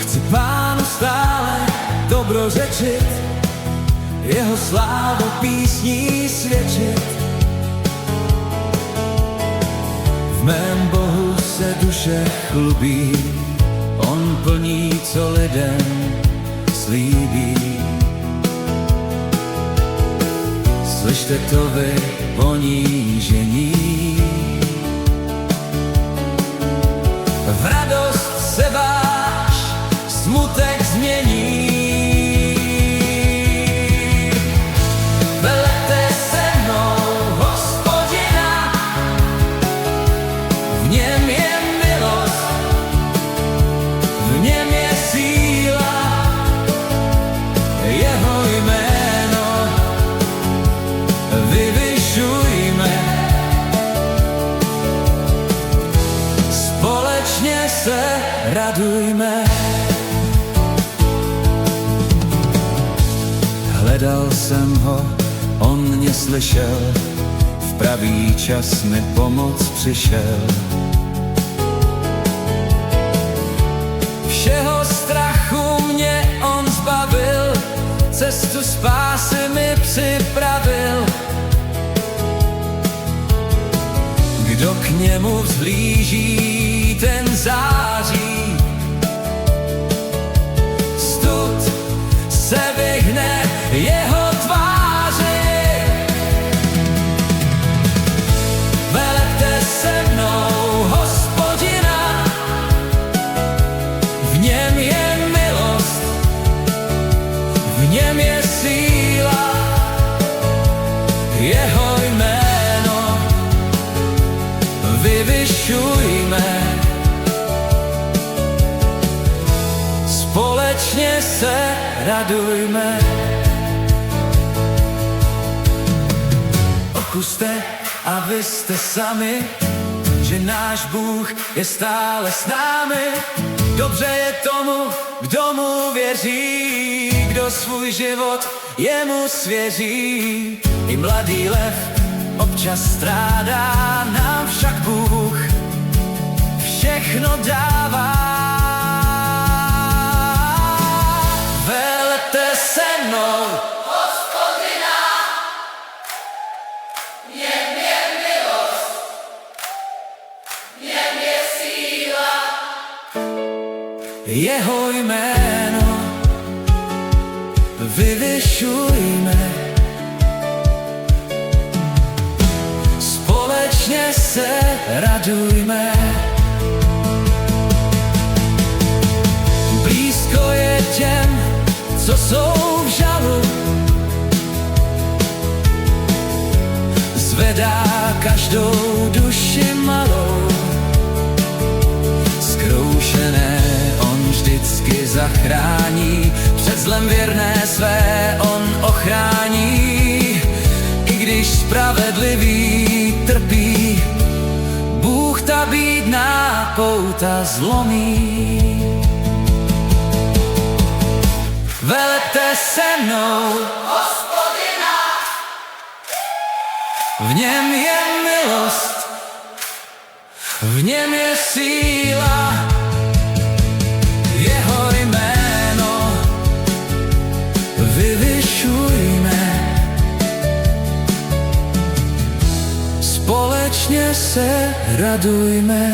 Chci Pánu stále dobrořečit, jeho slávu písní svědčit. V mém Bohu se duše chlubí, on plní, co lidem slíbí. Slyšte to vy, ponížení, v radost se váš smutek změní. Velete se mnou Hospodina, v něm je milost, v něm je síla, jeho jméno vyvyšujme. Společně se radujme. Hledal jsem ho, on mě slyšel, v pravý čas mi pomoc přišel. Všeho strachu mě on zbavil, cestu spásy mi připravil. Kdo k němu vzhlíží, ten září, stud se vyhne jeho tváři. Velete se mnou Hospodina, v něm je milost, v něm je síla, jeho jméno vyvyšujme. Společně se radujme. Okuste a vy jste sami, že náš Bůh je stále s námi. Dobře je tomu, kdo mu věří, kdo svůj život jemu svěří. I mladý lev občas strádá, nám však Bůh všechno dává. Velete se mnou Hospodina, v něm je milost, v něm je síla, jeho jméno vyvyšujme. Společně se radujme. Blízko je těm, co jsou v žalu, zvedá každou duši malou. Zkroušené on vždycky zachrání, před zlem věrné své on ochrání. I když spravedlivý trpí, Bůh ta bídná pouta zlomí. Velete se mnou Hospodina, v něm je milost, v něm je síla, jeho jméno vyvyšujme. Společně se radujme.